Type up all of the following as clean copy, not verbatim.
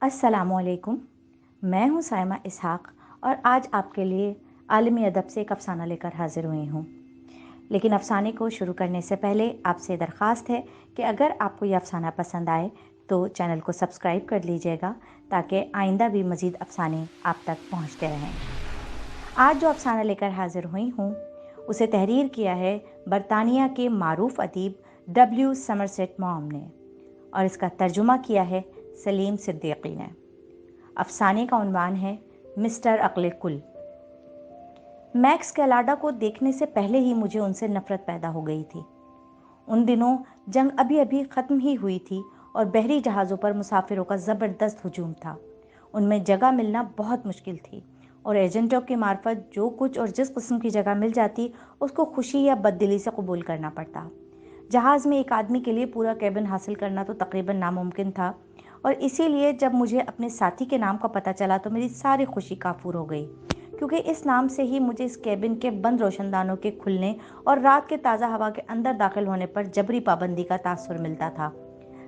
अस्सलामुअलैकुम। मैं हूँ साइमा इसहाक और आज आपके लिए आलमी अदब से एक अफ़साना लेकर हाज़िर हुई हूँ। लेकिन अफ़साने को शुरू करने से पहले आपसे दरख्वास्त है कि अगर आपको यह अफ़साना पसंद आए तो चैनल को सब्सक्राइब कर लीजिएगा ताकि आइंदा भी मज़ीद अफ़साने आप तक पहुँचते रहें। आज जो अफ़साना लेकर हाज़िर हुई हूँ उसे तहरीर किया है बरतानिया के मारूफ़ अदीब डब्ल्यू समरसेट मॉम ने और इसका तर्जुमा किया है सलीम सिद्दीकी ने। अफसाने का उन्वान है मिस्टर अक्ल कुल। मैक्स कैलाडा को देखने से पहले ही मुझे उनसे नफरत पैदा हो गई थी। उन दिनों जंग अभी अभी ख़त्म ही हुई थी और बहरी जहाज़ों पर मुसाफिरों का ज़बरदस्त हुजूम था। उनमें जगह मिलना बहुत मुश्किल थी और एजेंटों की मार्फत जो कुछ और जिस किस्म की जगह मिल जाती उसको खुशी या बददिली से कबूल करना पड़ता। जहाज़ में एक आदमी के लिए पूरा केबिन हासिल करना तो तकरीबन नामुमकिन था और इसीलिए जब मुझे अपने साथी के नाम का पता चला तो मेरी सारी खुशी काफूर हो गई, क्योंकि इस नाम से ही मुझे इस केबिन के बंद रोशनदानों के खुलने और रात के ताज़ा हवा के अंदर दाखिल होने पर जबरी पाबंदी का तासुर मिलता था।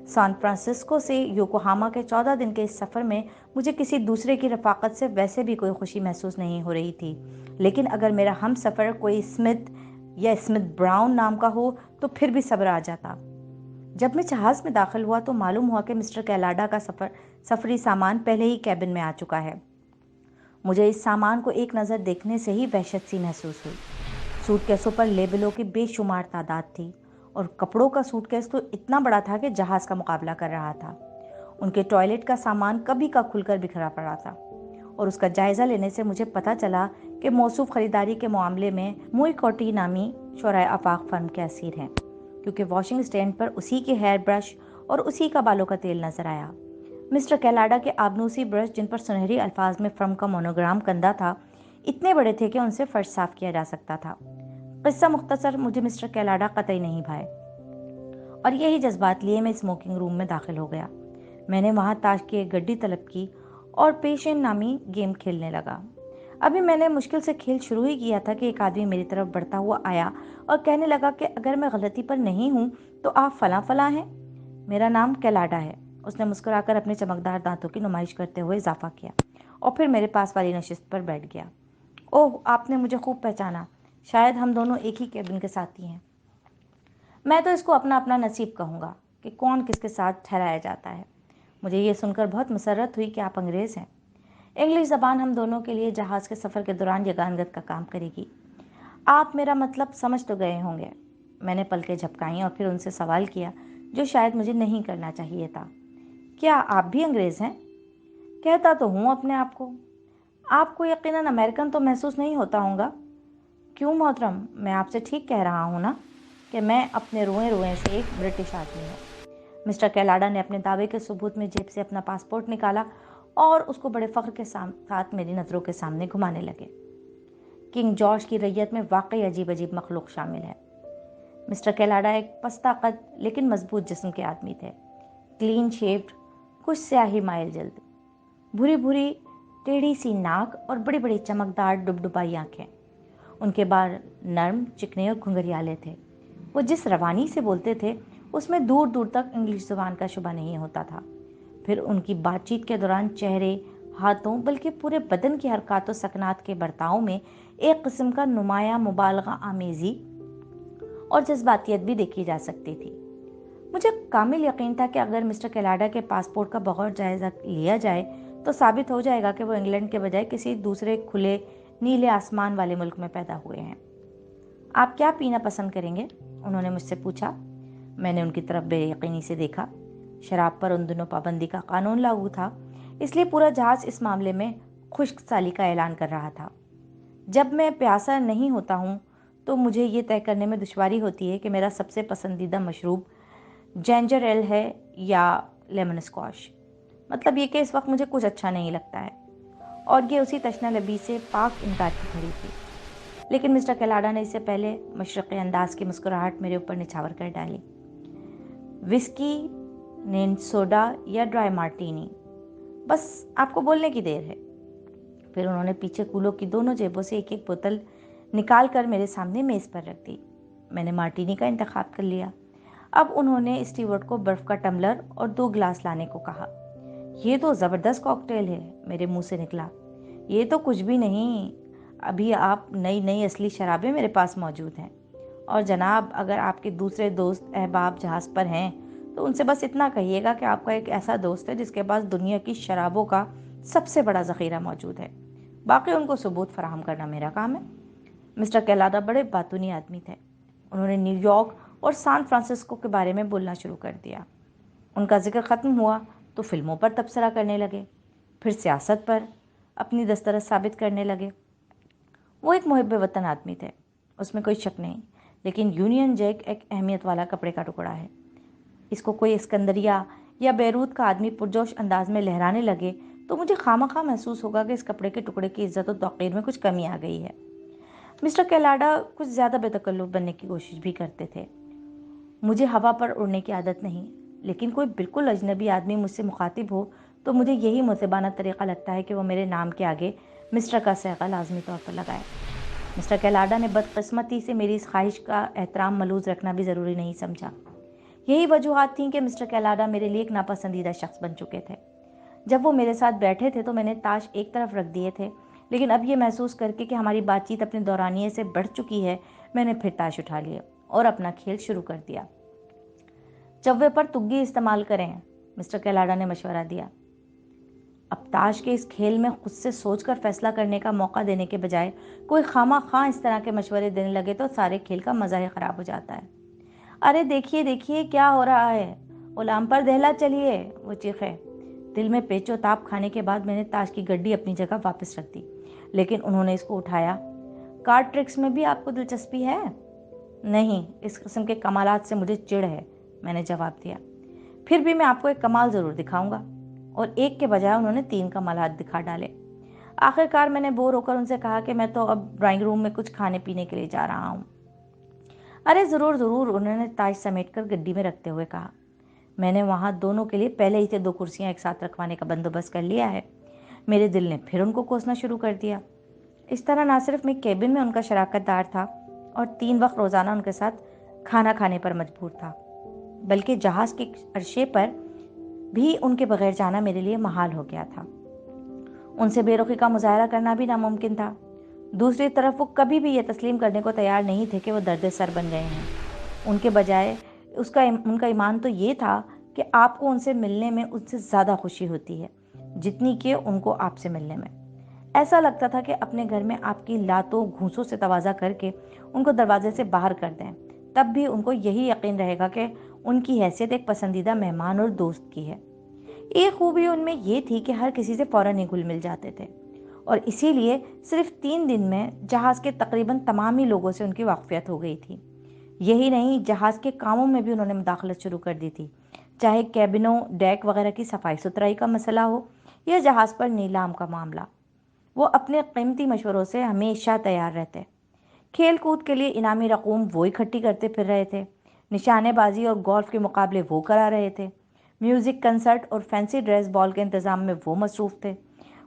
सैन फ्रांसिस्को से योकोहामा के 14 दिन के इस सफ़र में मुझे किसी दूसरे की रफ़ाकत से वैसे भी कोई खुशी महसूस नहीं हो रही थी, लेकिन अगर मेरा हम सफ़र कोई स्मिथ या स्मिथ ब्राउन नाम का हो तो फिर भी सब्र आ जाता। जब मैं जहाज़ में दाखिल हुआ तो मालूम हुआ कि मिस्टर कैलाडा का सफरी सामान पहले ही कैबिन में आ चुका है। मुझे इस सामान को एक नज़र देखने से ही वहशत सी महसूस हुई। सूटकेसों पर लेबलों की बेशुमार तादाद थी और कपड़ों का सूटकेस तो इतना बड़ा था कि जहाज़ का मुकाबला कर रहा था। उनके टॉयलेट का सामान कभी का खुलकर बिखरा पड़ा था और उसका जायज़ा लेने से मुझे पता चला कि मौसूफ ख़रीदारी के मामले में मुई कोटी नामी शोराए आफाक फर्म के असीर हैं, क्योंकि वॉशिंग स्टैंड पर उसी के हेयर ब्रश और उसी का बालों का तेल नजर आया। मिस्टर कैलाडा के आबनूसी ब्रश, जिन पर सुनहरी अल्फाज में फर्म का मोनोग्राम कंधा था, इतने बड़े थे कि उनसे फर्श साफ किया जा सकता था। किस्सा मुख्तसर, मुझे मिस्टर कैलाडा कतई नहीं भाए और यही जज्बात लिए मैं स्मोकिंग रूम में दाखिल हो गया। मैंने वहां ताश की एक गड्डी तलब की और पेशेंट नामी गेम खेलने लगा। अभी मैंने मुश्किल से खेल शुरू ही किया था कि एक आदमी मेरी तरफ बढ़ता हुआ आया और कहने लगा कि अगर मैं गलती पर नहीं हूं तो आप फला फला हैं। मेरा नाम कैलाडा है। उसने मुस्कुराकर अपने चमकदार दांतों की नुमाइश करते हुए इजाफा किया और फिर मेरे पास वाली नशिस्त पर बैठ गया। ओह, आपने मुझे खूब पहचाना। शायद हम दोनों एक ही केबिन के साथी हैं। मैं तो इसको अपना अपना नसीब कहूँगा कि कौन किसके साथ ठहराया जाता है। मुझे ये सुनकर बहुत मसरत हुई कि आप अंग्रेज़ हैं। इंग्लिश ज़बान हम दोनों के लिए जहाज़ के सफ़र के दौरान यगानगत का काम करेगी। आप मेरा मतलब समझ तो गए होंगे। मैंने पलकें झपकाईं और फिर उनसे सवाल किया जो शायद मुझे नहीं करना चाहिए था। क्या आप भी अंग्रेज़ हैं? कहता तो हूँ अपने आप को। आपको यकीनन अमेरिकन तो महसूस नहीं होता होगा। क्यों मोहतरम, मैं आपसे ठीक कह रहा हूँ ना कि मैं अपने रुएं रुएं से एक ब्रिटिश आदमी हूँ। मिस्टर कैलाडा ने अपने दावे के सबूत में जेब से अपना पासपोर्ट निकाला और उसको बड़े फ़ख्र के साथ मेरी नज़रों के सामने घुमाने लगे। किंग जॉर्ज की रैयत में वाकई अजीब अजीब मखलूक शामिल है। मिस्टर कैलाडा एक पस्ता कद लेकिन मजबूत जिस्म के आदमी थे। क्लीन शेव्ड, कुछ स्याही माइल जल्द, भूरी भूरी टेढ़ी सी नाक और बड़ी बड़ी चमकदार डुबडुबाई आंखें। उनके बाल नर्म, चिकने और घुंघरियाले थे। वो जिस रवानी से बोलते थे उसमें दूर दूर तक इंग्लिश ज़ुबान का शुबा नहीं होता था। फिर उनकी बातचीत के दौरान चेहरे, हाथों, बल्कि पूरे बदन की हरकत सकनात के बर्ताव में एक किस्म का नुमाया मुबालगा आमेज़ी और जज्बातियत भी देखी जा सकती थी। मुझे कामिल यकीन था कि अगर मिस्टर कैलाडा के पासपोर्ट का बगौर जायज़ा लिया जाए तो साबित हो जाएगा कि वो इंग्लैंड के बजाय किसी दूसरे खुले नीले आसमान वाले मुल्क में पैदा हुए हैं। आप क्या पीना पसंद करेंगे? उन्होंने मुझसे पूछा। मैंने उनकी तरफ बेयकीनी से देखा। शराब पर उन दिनों पाबंदी का कानून लागू था, इसलिए पूरा जहाज इस मामले में खुश्क साली का ऐलान कर रहा था। जब मैं प्यासा नहीं होता हूँ तो मुझे ये तय करने में दुश्वारी होती है कि मेरा सबसे पसंदीदा मशरूब जिंजर एल है या लेमन स्क्वाश। मतलब ये कि इस वक्त मुझे कुछ अच्छा नहीं लगता है। और ये उसी तशना लबी से पाक इनकार की खड़ी थी। लेकिन मिस्टर कैलाडा ने इससे पहले मशरक़ी अंदाज की मुस्कुराहट मेरे ऊपर निछावर कर डाली। विस्की, नेन सोडा या ड्राई मार्टिनी, बस आपको बोलने की देर है। फिर उन्होंने पीछे कूलों की दोनों जेबों से एक एक बोतल निकाल कर मेरे सामने मेज़ पर रख दी। मैंने मार्टिनी का इंतखाब कर लिया। अब उन्होंने स्टीवर्ड को बर्फ़ का टम्बलर और 2 गिलास लाने को कहा। یہ تو زبردست کاکٹیل ہے، میرے منہ سے نکلا۔ یہ تو کچھ بھی نہیں، ابھی آپ نئی نئی اصلی شرابیں میرے پاس موجود ہیں۔ اور جناب، اگر آپ کے دوسرے دوست احباب جہاز پر ہیں تو ان سے بس اتنا کہیے گا کہ آپ کا ایک ایسا دوست ہے جس کے پاس دنیا کی شرابوں کا سب سے بڑا ذخیرہ موجود ہے۔ باقی ان کو ثبوت فراہم کرنا میرا کام ہے۔ مسٹر کیلاڈا بڑے باتونی آدمی تھے۔ انہوں نے نیو یارک اور سان فرانسسکو کے بارے میں بولنا شروع کر دیا۔ ان کا ذکر ختم ہوا تو فلموں پر تبصرہ کرنے لگے، پھر سیاست پر اپنی دسترس ثابت کرنے لگے۔ وہ ایک محب وطن آدمی تھے، اس میں کوئی شک نہیں، لیکن یونین جیک ایک اہمیت والا کپڑے کا ٹکڑا ہے۔ اس کو کوئی اسکندریہ یا بیروت کا آدمی پرجوش انداز میں لہرانے لگے تو مجھے خواہ محسوس ہوگا کہ اس کپڑے کے ٹکڑے کی عزت و توقیر میں کچھ کمی آ گئی ہے۔ مسٹر کیلاڈا کچھ زیادہ بے تکلف بننے کی کوشش بھی کرتے تھے۔ مجھے ہوا پر اڑنے کی عادت نہیں، لیکن کوئی بالکل اجنبی آدمی مجھ سے مخاطب ہو تو مجھے یہی مؤدبانہ طریقہ لگتا ہے کہ وہ میرے نام کے آگے مسٹر کا صیغہ لازمی طور پر لگائے۔ مسٹر کیلاڈا نے بدقسمتی سے میری اس خواہش کا احترام ملوز رکھنا بھی ضروری نہیں سمجھا۔ یہی وجوہات تھیں کہ مسٹر کیلاڈا میرے لیے ایک ناپسندیدہ شخص بن چکے تھے۔ جب وہ میرے ساتھ بیٹھے تھے تو میں نے تاش ایک طرف رکھ دیے تھے، لیکن اب یہ محسوس کر کے کہ ہماری بات چیت اپنے دورانیے سے بڑھ چکی ہے، میں نے پھر تاش اٹھا لیے اور اپنا کھیل شروع کر دیا۔ چوے پر تگی استعمال کریں، مسٹر کیلاڈا نے مشورہ دیا۔ اب تاش کے اس کھیل میں خود سے سوچ کر فیصلہ کرنے کا موقع دینے کے بجائے کوئی خواہ اس طرح کے مشورے دینے لگے تو سارے کھیل کا مزہ ہی خراب ہو جاتا ہے۔ ارے دیکھیے دیکھیے کیا ہو رہا ہے، غلام پر دہلا چلیے، وہ چیخے۔ دل میں پیچ و تاب کھانے کے بعد میں نے تاش کی گڈی اپنی جگہ واپس رکھ دی، لیکن انہوں نے اس کو اٹھایا۔ کارڈ ٹرکس میں بھی آپ کو دلچسپی ہے؟ نہیں، اس قسم کے کمالات سے مجھے چڑ ہے، میں نے جواب دیا۔ پھر بھی میں آپ کو ایک کمال ضرور دکھاؤں گا، اور ایک کے بجائے انہوں نے 3 کمالات دکھا ڈالے۔ آخر کار میں نے بور ہو کر ان سے کہا کہ میں تو اب ڈرائنگ روم میں کچھ کھانے پینے کے لیے جا رہا ہوں۔ ارے ضرور ضرور، انہوں نے تاش سمیٹ کر گڈی میں رکھتے ہوئے کہا۔ میں نے وہاں دونوں کے لیے پہلے ہی سے 2 کرسیاں ایک ساتھ رکھوانے کا بندوبست کر لیا ہے۔ میرے دل نے پھر ان کو کوسنا شروع کر دیا۔ اس طرح نہ صرف میں کیبن میں ان کا شراکت دار تھا اور 3 وقت روزانہ ان کے ساتھ کھانا کھانے پر مجبور تھا، بلکہ جہاز کے عرشے پر بھی ان کے بغیر جانا میرے لیے محال ہو گیا تھا۔ ان سے بے رخی کا مظاہرہ کرنا بھی ناممکن تھا۔ دوسری طرف وہ کبھی بھی یہ تسلیم کرنے کو تیار نہیں تھے کہ وہ درد سر بن گئے ہیں۔ ان کے بجائے ان کا ایمان تو یہ تھا کہ آپ کو ان سے ملنے میں ان سے زیادہ خوشی ہوتی ہے جتنی کہ ان کو آپ سے ملنے میں۔ ایسا لگتا تھا کہ اپنے گھر میں آپ کی لاتوں گھونسوں سے تواضع کر کے ان کو دروازے سے باہر کر دیں، تب بھی ان کو یہی یقین رہے گا کہ ان کی حیثیت ایک پسندیدہ مہمان اور دوست کی ہے۔ ایک خوبی ان میں یہ تھی کہ ہر کسی سے فوراً ہی گھل مل جاتے تھے، اور اسی لیے صرف 3 دن میں جہاز کے تقریباً تمام ہی لوگوں سے ان کی واقفیت ہو گئی تھی۔ یہی نہیں، جہاز کے کاموں میں بھی انہوں نے مداخلت شروع کر دی تھی، چاہے کیبنوں، ڈیک وغیرہ کی صفائی ستھرائی کا مسئلہ ہو یا جہاز پر نیلام کا معاملہ۔ وہ اپنے قیمتی مشوروں سے ہمیشہ تیار رہتے۔ کھیل کود کے لیے انعامی رقوم وہ اکٹھی کرتے پھر رہے تھے، نشانے بازی اور گولف کے مقابلے وہ کرا رہے تھے، میوزک کنسرٹ اور فینسی ڈریس بال کے انتظام میں وہ مصروف تھے۔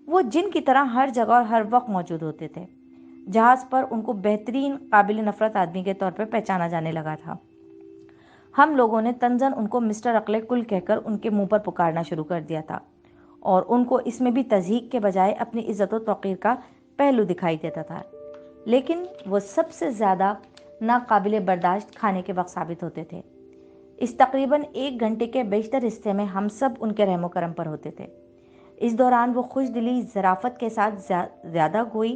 وہ جن کی طرح ہر جگہ اور ہر وقت موجود ہوتے تھے۔ جہاز پر ان کو بہترین قابل نفرت آدمی کے طور پر پہچانا جانے لگا تھا۔ ہم لوگوں نے طنزاً ان کو مسٹر عقل کل کہہ کر ان کے منہ پر پکارنا شروع کر دیا تھا، اور ان کو اس میں بھی تضحیک کے بجائے اپنی عزت و توقیر کا پہلو دکھائی دیتا تھا۔ لیکن وہ سب سے زیادہ ناقابل برداشت کھانے کے وقت ثابت ہوتے تھے۔ اس تقریباً 1 گھنٹے کے بیشتر حصے میں ہم سب ان کے رحم و کرم پر ہوتے تھے۔ اس دوران وہ خوش دلی، ظرافت کے ساتھ زیادہ گوئی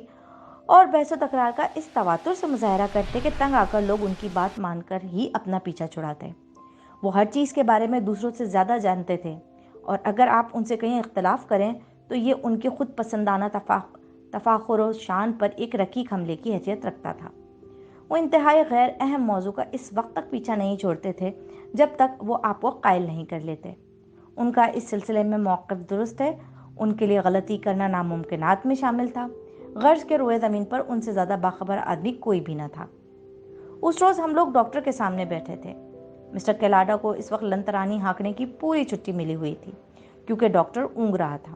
اور بحث و تکرار کا اس تواتر سے مظاہرہ کرتے کہ تنگ آ کر لوگ ان کی بات مان کر ہی اپنا پیچھا چھڑاتے۔ وہ ہر چیز کے بارے میں دوسروں سے زیادہ جانتے تھے، اور اگر آپ ان سے کہیں اختلاف کریں تو یہ ان کے خود پسندانہ تفاخر و شان پر ایک رقیق حملے کی حیثیت رکھتا تھا۔ وہ انتہائی غیر اہم موضوع کا اس وقت تک پیچھا نہیں چھوڑتے تھے جب تک وہ آپ کو قائل نہیں کر لیتے۔ ان کا اس سلسلے میں موقف درست ہے، ان کے لیے غلطی کرنا ناممکنات میں شامل تھا۔ غرض کے روئے زمین پر ان سے زیادہ باخبر آدمی کوئی بھی نہ تھا۔ اس روز ہم لوگ ڈاکٹر کے سامنے بیٹھے تھے۔ مسٹر کیلاڈا کو اس وقت لنترانی ہانکنے کی پوری چھٹی ملی ہوئی تھی، کیونکہ ڈاکٹر اونگ رہا تھا،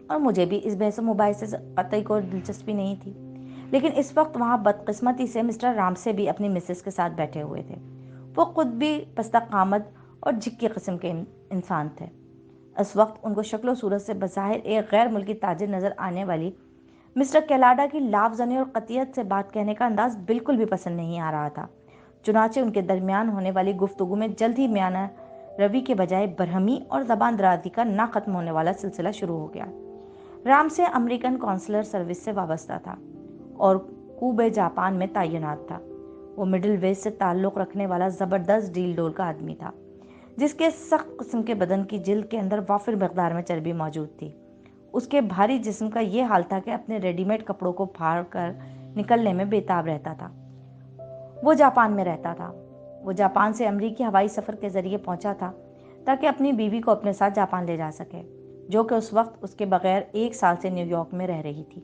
اور مجھے بھی اس بحث و مباحثے سے قطعی کوئی دلچسپی نہیں تھی۔ لیکن اس وقت وہاں بدقسمتی سے مسٹر رام سے بھی اپنی مسز کے ساتھ بیٹھے ہوئے تھے۔ وہ خود بھی پستہ قامت اور جھکی قسم کے انسان تھے۔ इस वक्त उनको शक्ल और सूरत से बज़ाहिर एक गैर मुल्की ताजिर नज़र आने वाली मिस्टर कैलाडा की लाफजनी और कतियत से बात कहने का अंदाज बिल्कुल भी पसंद नहीं आ रहा था। चुनाचे उनके दरमियान होने वाली गुफ्तगू में जल्द ही म्याना रवि के बजाय बरहमी और ज़बान दराजी का ना खत्म होने वाला सिलसिला शुरू हो गया। राम से अमेरिकन कॉन्सुलर सर्विस से वाबस्ता था और कूबे जापान में तैनात था। वो मिडिल वेस्ट से ताल्लुक़ रखने वाला ज़बरदस्त डील डोल का आदमी था, जिसके सख्त किस्म के बदन की जिल्द के अंदर वाफिर मकदार में चर्बी मौजूद थी। उसके भारी जिस्म का ये हाल था कि अपने रेडीमेड कपड़ों को फाड़ कर निकलने में बेताब रहता था। वो जापान में रहता था। वो जापान से अमरीकी हवाई सफ़र के ज़रिए पहुंचा था ताकि अपनी बीवी को अपने साथ जापान ले जा सके, जो कि उस वक्त उसके बगैर 1 साल से न्यूयॉर्क में रह रही थी।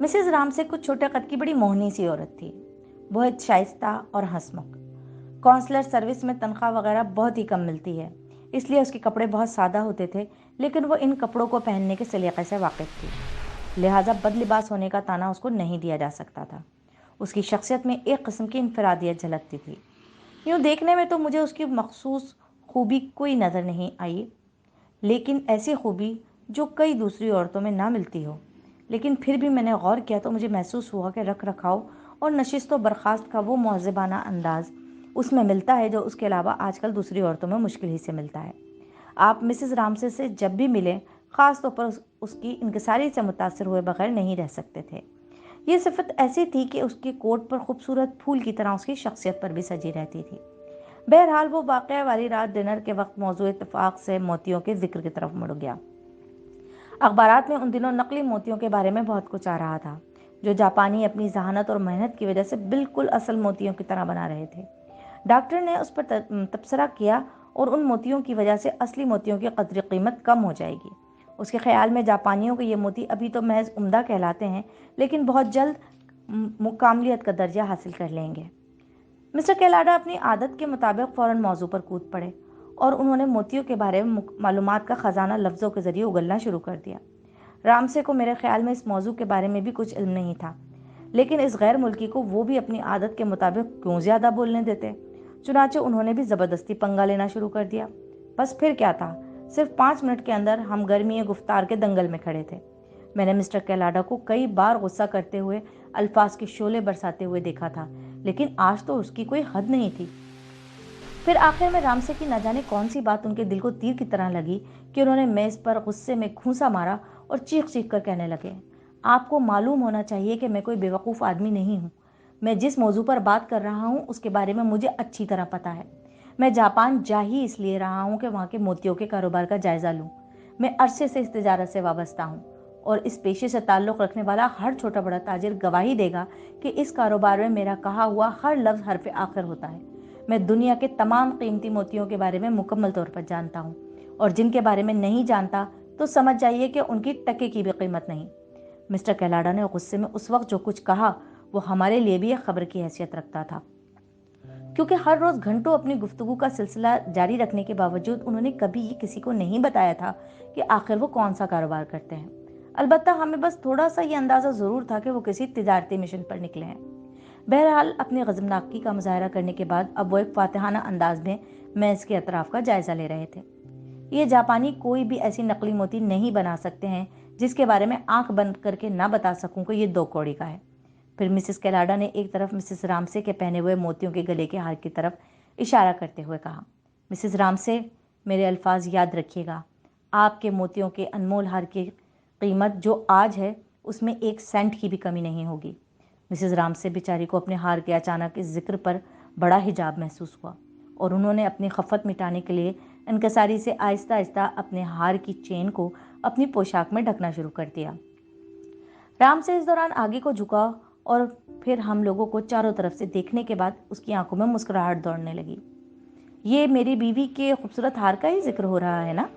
मिसेस राम से कुछ छोटे कद की बड़ी मोहनी सी औरत थी, बहुत शाइस्ता और हंसमुख। कॉन्सुलर सर्विस में तनख्वाह वगैरह बहुत ही कम मिलती है, इसलिए उसके कपड़े बहुत सादा होते थे, लेकिन वो इन कपड़ों को पहनने के सलीक़े से वाकिफ़ थी। लिहाजा बदलिबास होने का ताना उसको नहीं दिया जा सकता था। उसकी शख्सियत में एक किस्म की इनफरादियत झलकती थी। यूँ देखने में तो मुझे उसकी मखसूस खूबी कोई नज़र नहीं आई, लेकिन ऐसी खूबी जो कई दूसरी औरतों में ना मिलती हो। लेकिन फिर भी मैंने गौर किया तो मुझे महसूस हुआ कि रख रखाव और नशिस्त व बर्खास्त का वो मौज़िबाना अंदाज़ उसमें मिलता है जो उसके अलावा आजकल दूसरी औरतों में मुश्किल ही से मिलता है। आप मिसेस रामसे से जब भी मिलें, ख़ास तौर पर उसकी इंकिसारी से मुतासर हुए बगैर नहीं रह सकते थे। ये सिफत ऐसी थी कि उसके कोट पर खूबसूरत फूल की तरह उसकी शख्सियत पर भी सजी रहती थी। बहरहाल वो वाक़या वाली रात डिनर के वक्त मौजूद इत्तेफाक से मोतियों के जिक्र की तरफ मुड़ गया। अखबारात में उन दिनों नकली मोतियों के बारे में बहुत कुछ आ रहा था, जो जापानी अपनी जहानत और मेहनत की वजह से बिल्कुल असल मोतियों की तरह बना रहे थे। डॉक्टर ने उस पर तबसरा किया और उन मोतियों की वजह से असली मोतियों की कदर कीमत कम हो जाएगी। उसके ख्याल में जापानियों के ये मोती अभी तो महज उम्दा कहलाते हैं, लेकिन बहुत जल्द मुकामलियत का दर्जा हासिल कर लेंगे। मिस्टर कैलाडा अपनी आदत के मुताबिक फ़ौरन मौजू पर कूद पड़े और उन्होंने मोतियों के बारे में मालूमात का ख़जाना लफ्ज़ों के ज़रिए उगलना शुरू कर दिया। रामसे को मेरे ख्याल में इस मौजू के बारे में भी कुछ इल्म नहीं था, लेकिन इस गैर मुल्की को वो भी अपनी आदत के मुताबिक क्यों ज़्यादा बोलने देते। चुनाचे उन्होंने भी ज़बरदस्ती पंगा लेना शुरू कर दिया। बस फिर क्या था, सिर्फ 5 मिनट के अंदर हम गर्मी गुफ्तार के दंगल में खड़े थे। मैंने मिस्टर कैलाडा को कई बार गुस्सा करते हुए, अल्फाज के शोले बरसाते हुए देखा था, लेकिन आज तो उसकी कोई हद नहीं थी। फिर आखिर में रामसे की न जाने कौन सी बात उनके दिल को तीर की तरह लगी कि उन्होंने मेज़ पर गुस्से में घूंसा मारा और चीख चीख कर कहने लगे, आपको मालूम होना चाहिए कि मैं कोई बेवकूफ़ आदमी नहीं हूँ। मैं जिस मौजू पर बात कर रहा हूँ उसके बारे में मुझे अच्छी तरह पता है। मैं जापान जा ही इसलिए रहा हूँ कि वहाँ के मोतियों के कारोबार का जायज़ा लूँ। मैं अरसे से इस तिजारत से वाबस्ता हूँ और इस पेशे से ताल्लुक़ रखने वाला हर छोटा बड़ा ताजिर गवाही देगा कि इस कारोबार में मेरा कहा हुआ हर लफ्ज़ हरफ आखिर होता है। मैं दुनिया के तमाम कीमती मोतियों के बारे में मुकम्मल तौर पर जानता हूँ, और जिनके बारे में नहीं जानता तो समझ जाइए कि उनकी टके की भी कीमत नहीं। मिस्टर कैलाडा ने गुस्से में उस वक्त जो कुछ कहा वो हमारे लिए भी एक खबर की हैसियत रखता था, क्योंकि हर रोज़ घंटों अपनी गुफ्तगू का सिलसिला जारी रखने के बावजूद उन्होंने कभी ये किसी को नहीं बताया था कि आखिर वो कौन सा कारोबार करते हैं। अलबत्ता हमें बस थोड़ा सा ये अंदाज़ा ज़रूर था कि वो किसी तिजारती मिशन पर निकले हैं। बहरहाल अपनी गज़बनाकी का मुजाहरा करने के बाद अब वो एक फातिहाना अंदाज में मेज़ के अतराफ़ का जायज़ा ले रहे थे। ये जापानी कोई भी ऐसी नकली मोती नहीं बना सकते हैं जिसके बारे में आंख बंद करके ना बता सकूं कि ये 2 कौड़ी का है। फिर मिसेस कैलाडा ने एक तरफ मिसेस रामसे के पहने हुए मोतियों के गले के हार की तरफ इशारा करते हुए कहा, मिसेस रामसे, मेरे अल्फाज याद रखिएगा। आपके मोतियों के अनमोल हार की कीमत जो आज है उसमें 1 सेंट की भी कमी नहीं होगी। मिसेस रामसे बेचारी को अपने हार के अचानक इस जिक्र पर बड़ा हिजाब महसूस हुआ और उन्होंने अपनी खफत मिटाने के लिए इनकसारी से आहिस्ता आहिस्ता अपने हार की चेन को अपनी पोशाक में ढकना शुरू कर दिया। राम से इस दौरान आगे को झुका और फिर हम लोगों को चारों तरफ से देखने के बाद उसकी आंखों में मुस्कुराहट दौड़ने लगी। ये मेरी बीवी के खूबसूरत हार का ही जिक्र हो रहा है ना?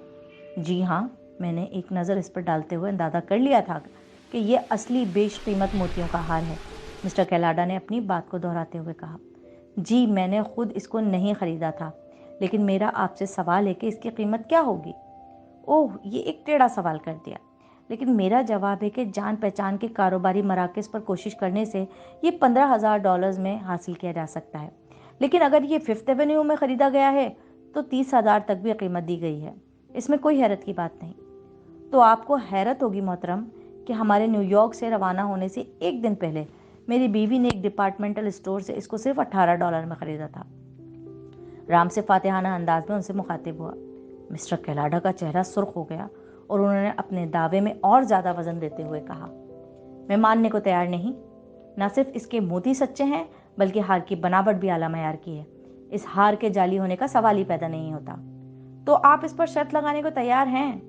जी हाँ, मैंने एक नज़र इस पर डालते हुए अंदाज़ा कर लिया था कि ये असली बेशकीमत मोतियों का हार है। मिस्टर कैलाडा ने अपनी बात को दोहराते हुए कहा, जी मैंने खुद इसको नहीं ख़रीदा था, लेकिन मेरा आपसे सवाल है कि इसकी कीमत क्या होगी? ओह, ये एक टेढ़ा सवाल कर दिया, लेकिन मेरा जवाब है कि जान पहचान के कारोबारी मराकज़ पर कोशिश करने से ये $15,000 में हासिल किया जा सकता है, लेकिन अगर ये 5th एवेन्यू में ख़रीदा गया है तो 30,000 तक भी कीमत दी गई है। اس میں کوئی حیرت کی بات نہیں۔ تو آپ کو حیرت ہوگی محترم کہ ہمارے نیو یارک سے روانہ ہونے سے ایک دن پہلے میری بیوی نے ایک ڈپارٹمنٹل اسٹور سے اس کو صرف $18 میں خریدا تھا۔ رام سے فاتحانہ انداز میں ان سے مخاطب ہوا۔ مسٹر کیلاڈا کا چہرہ سرخ ہو گیا اور انہوں نے اپنے دعوے میں اور زیادہ وزن دیتے ہوئے کہا، میں ماننے کو تیار نہیں۔ نہ صرف اس کے موتی سچے ہیں بلکہ ہار کی بناوٹ بھی اعلیٰ معیار کی ہے۔ اس ہار کے جعلی ہونے کا سوال ہی پیدا نہیں ہوتا۔ تو آپ اس پر شرط لگانے کو تیار ہیں؟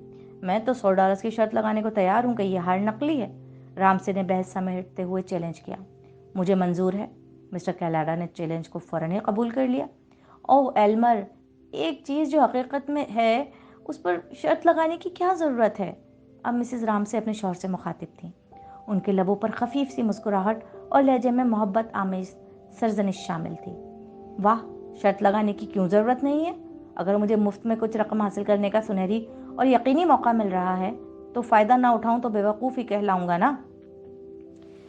میں تو $100 کی شرط لگانے کو تیار ہوں کہ یہ ہار نقلی ہے، رام سے نے بحث سمیٹتے ہوئے چیلنج کیا۔ مجھے منظور ہے۔ مسٹر کیلاڈا نے چیلنج کو فوراً ہی قبول کر لیا۔ اوہ ایلمر، ایک چیز جو حقیقت میں ہے اس پر شرط لگانے کی کیا ضرورت ہے؟ اب مسز رام سے اپنے شوہر سے مخاطب تھیں۔ ان کے لبوں پر خفیف سی مسکراہٹ اور لہجے میں محبت آمیز سرزنش شامل تھی۔ واہ، شرط لگانے کی کیوں ضرورت نہیں ہے؟ اگر مجھے مفت میں کچھ رقم حاصل کرنے کا سنہری اور یقینی موقع مل رہا ہے تو فائدہ نہ اٹھاؤں تو بے وقوف ہی کہلاؤں گا نا۔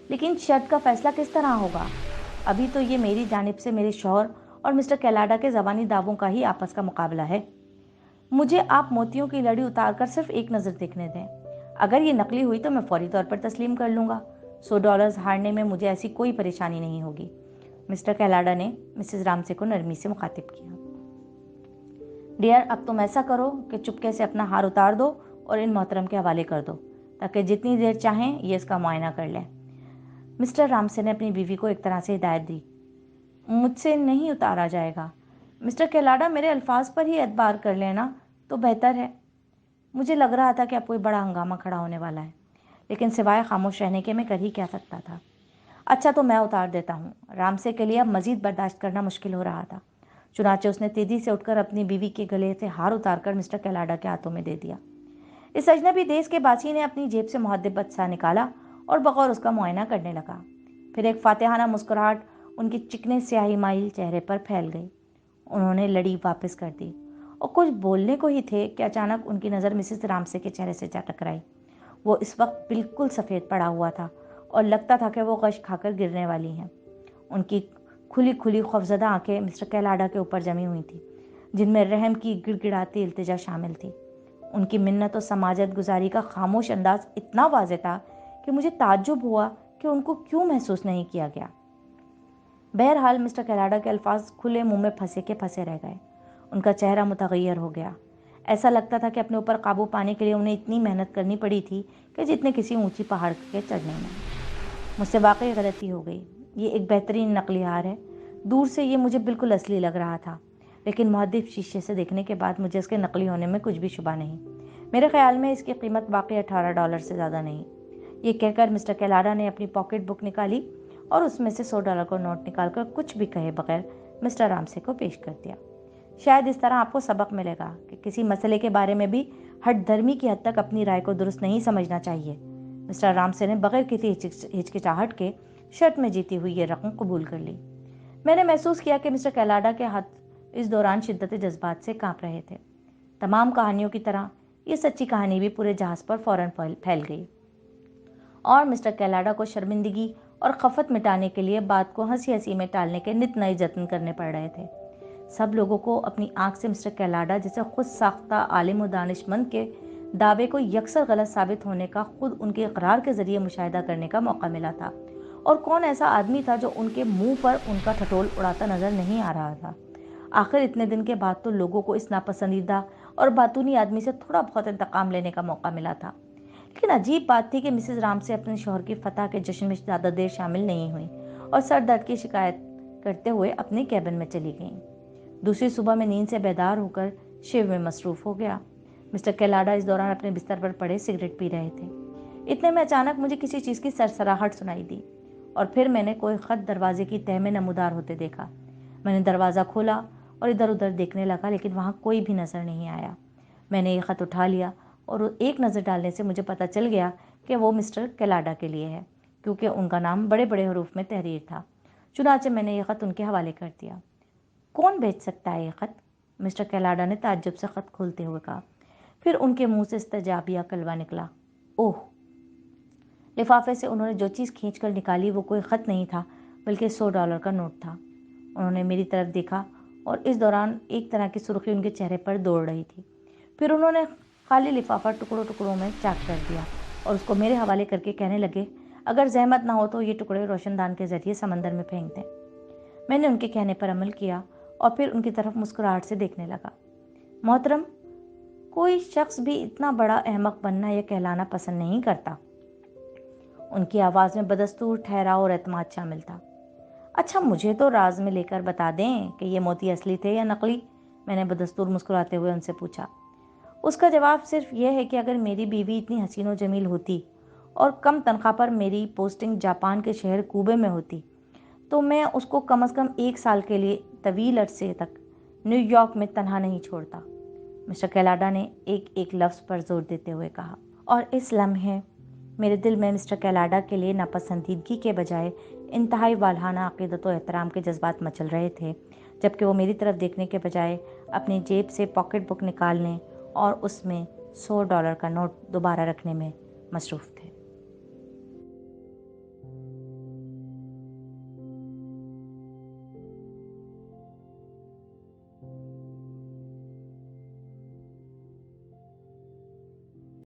لیکن شرط کا فیصلہ کس طرح ہوگا؟ ابھی تو یہ میری جانب سے میرے شوہر اور مسٹر کیلاڈا کے زبانی دعووں کا ہی آپس کا مقابلہ ہے۔ مجھے آپ موتیوں کی لڑی اتار کر صرف ایک نظر دیکھنے دیں۔ اگر یہ نقلی ہوئی تو میں فوری طور پر تسلیم کر لوں گا۔ $100 ہارنے میں مجھے ایسی کوئی پریشانی نہیں ہوگی۔ مسٹر کیلاڈا نے مسز رامسے کو نرمی سے مخاطب کیا۔ ڈیئر، اب تم ایسا کرو کہ چپکے سے اپنا ہار اتار دو اور ان محترم کے حوالے کر دو تاکہ جتنی دیر چاہیں یہ اس کا معائنہ کر لیں۔ مسٹر رامسے نے اپنی بیوی کو ایک طرح سے ہدایت دی۔ مجھ سے نہیں اتارا جائے گا۔ مسٹر کیلاڈا، میرے الفاظ پر ہی اعتبار کر لینا تو بہتر ہے۔ مجھے لگ رہا تھا کہ اب کوئی بڑا ہنگامہ کھڑا ہونے والا ہے، لیکن سوائے خاموش رہنے کے میں کر ہی کیا سکتا تھا۔ اچھا تو میں اتار دیتا ہوں۔ رامسے کے لیے اب مزید برداشت کرنا مشکل ہو رہا تھا، چنانچہ اس نے تیزی سے اٹھ کر اپنی بیوی کے گلے سے ہار اتار کر مسٹر کیلاڈا کے ہاتھوں میں دے دیا۔ اس اجنبی دیس کے باسی نے اپنی جیب سے محدبت سا نکالا اور بغور اس کا معائنہ کرنے لگا۔ پھر ایک فاتحانہ مسکراہٹ ان کے چکنے سیاہی مائل چہرے پر پھیل گئی۔ انہوں نے لڑی واپس کر دی اور کچھ بولنے کو ہی تھے کہ اچانک ان کی نظر مسز رامسے کے چہرے سے جا ٹکرائی۔ وہ اس وقت بالکل سفید پڑا ہوا تھا اور لگتا تھا کہ وہ غش کھا کر گرنے والی ہیں۔ ان کی کھلی کھلی خوفزدہ آنکھیں مسٹر کیلاڈا کے اوپر جمی ہوئی تھیں، جن میں رحم کی گڑ گڑاتی التجا شامل تھی۔ ان کی منت و سماجت گزاری کا خاموش انداز اتنا واضح تھا کہ مجھے تعجب ہوا کہ ان کو کیوں محسوس نہیں کیا گیا۔ بہرحال مسٹر کیلاڈا کے الفاظ کھلے منہ میں پھنسے کے پھنسے رہ گئے۔ ان کا چہرہ متغیر ہو گیا۔ ایسا لگتا تھا کہ اپنے اوپر قابو پانے کے لیے انہیں اتنی محنت کرنی پڑی تھی کہ جتنے کسی اونچی پہاڑ کے چڑھنے میں۔ مجھ سے واقعی غلطی ہو گئی۔ یہ ایک بہترین نقلی ہار ہے۔ دور سے یہ مجھے بالکل اصلی لگ رہا تھا، لیکن محدب شیشے سے دیکھنے کے بعد مجھے اس کے نقلی ہونے میں کچھ بھی شبہ نہیں۔ میرے خیال میں اس کی قیمت واقعی $18 سے زیادہ نہیں۔ یہ کہہ کر مسٹر کیلاڈا نے اپنی پاکٹ بک نکالی اور اس میں سے $100 کا نوٹ نکال کر کچھ بھی کہے بغیر مسٹر رامسے کو پیش کر دیا۔ شاید اس طرح آپ کو سبق ملے گا کہ کسی مسئلے کے بارے میں بھی ہٹ دھرمی کی حد تک اپنی رائے کو درست نہیں سمجھنا چاہیے۔ مسٹر رامسے نے بغیر کسی ہچکچاہٹ کے شرط میں جیتی ہوئی یہ رقم قبول کر لی۔ میں نے محسوس کیا کہ مسٹر کیلاڈا کے ہاتھ اس دوران شدت جذبات سے کانپ رہے تھے۔ تمام کہانیوں کی طرح یہ سچی کہانی بھی پورے جہاز پر فوراً پھیل گئی اور مسٹر کیلاڈا کو شرمندگی اور خفت مٹانے کے لیے بات کو ہنسی ہنسی میں ٹالنے کے نت نئے جتن کرنے پڑ رہے تھے۔ سب لوگوں کو اپنی آنکھ سے مسٹر کیلاڈا جیسے خود ساختہ عالم و دانش مند کے دعوے کو یکسر غلط ثابت ہونے کا خود ان کے اقرار کے ذریعے مشاہدہ کرنے کا موقع ملا تھا، اور کون ایسا آدمی تھا جو ان کے منہ پر ان کا ٹھٹول اڑاتا نظر نہیں آ رہا تھا۔ آخر اتنے دن کے بعد تو لوگوں کو اس ناپسندیدہ اور باتونی آدمی سے تھوڑا بہت انتقام لینے کا موقع ملا تھا۔ لیکن عجیب بات تھی کہ مسز رامسے اپنے شوہر کی فتح کے جشن میں زیادہ دیر شامل نہیں ہوئیں اور سر درد کی شکایت کرتے ہوئے اپنے کیبن میں چلی گئیں۔ دوسری صبح میں نیند سے بیدار ہو کر شیو میں مصروف ہو گیا۔ مسٹر کیلاڈا اس دوران اپنے بستر پر پڑے سگریٹ پی رہے تھے۔ اتنے میں اچانک مجھے کسی چیز کی سرسراہٹ سنائی دی اور پھر میں نے کوئی خط دروازے کی تہ میں نمودار ہوتے دیکھا۔ میں نے دروازہ کھولا اور ادھر ادھر دیکھنے لگا، لیکن وہاں کوئی بھی نظر نہیں آیا۔ میں نے یہ خط اٹھا لیا اور ایک نظر ڈالنے سے مجھے پتہ چل گیا کہ وہ مسٹر کیلاڈا کے لیے ہے، کیونکہ ان کا نام بڑے بڑے حروف میں تحریر تھا۔ چنانچہ میں نے یہ خط ان کے حوالے کر دیا۔ کون بھیج سکتا ہے یہ خط؟ مسٹر کیلاڈا نے تعجب سے خط کھولتے ہوئے کہا۔ پھر ان کے منہ سے استجابیہ کلمہ نکلا، اوہ! لفافے سے انہوں نے جو چیز کھینچ کر نکالی وہ کوئی خط نہیں تھا بلکہ $100 کا نوٹ تھا۔ انہوں نے میری طرف دیکھا اور اس دوران ایک طرح کی سرخی ان کے چہرے پر دوڑ رہی تھی۔ फिर उन्होंने खाली लिफाफा टुकड़ों टुकड़ों में चैक कर दिया और उसको मेरे हवाले करके कहने लगे, अगर जहमत ना हो तो ये टुकड़े रोशनदान के जरिए समंदर में फेंक दें। मैंने उनके कहने पर अमल किया और फिर उनकी तरफ मुस्कुराहट से देखने लगा। मोहतरम, कोई शख्स भी इतना बड़ा अहमक बनना या कहलाना पसंद नहीं करता। उनकी आवाज़ में बदस्तूर ठहराव और एतमाद शामिल था। अच्छा, मुझे तो राज में लेकर बता दें कि ये मोती असली थे या नकली, मैंने बदस्तूर मुस्कुराते हुए उनसे पूछा। उसका जवाब सिर्फ यह है कि अगर मेरी बीवी इतनी हसीन व जमील होती और कम तनख्वाह पर मेरी पोस्टिंग जापान के शहर कूबे में होती तो मैं उसको कम से कम 1 साल के लिए तवील अरसे तक न्यूयॉर्क में तन्हा नहीं छोड़ता, मिस्टर कैलाडा ने एक एक लफ्ज़ पर जोर देते हुए कहा। और इस लम्हे मेरे दिल में मिस्टर कैलाडा के लिए नापसंदीदगी के बजाय इंतहाई वालहाना अक़ीदत व एहतराम के जज्बात मचल रहे थे, जबकि वो मेरी तरफ देखने के बजाय अपनी जेब से पॉकेट बुक निकालने और उसमें $100 का नोट दोबारा रखने में मसरूफ़ थे।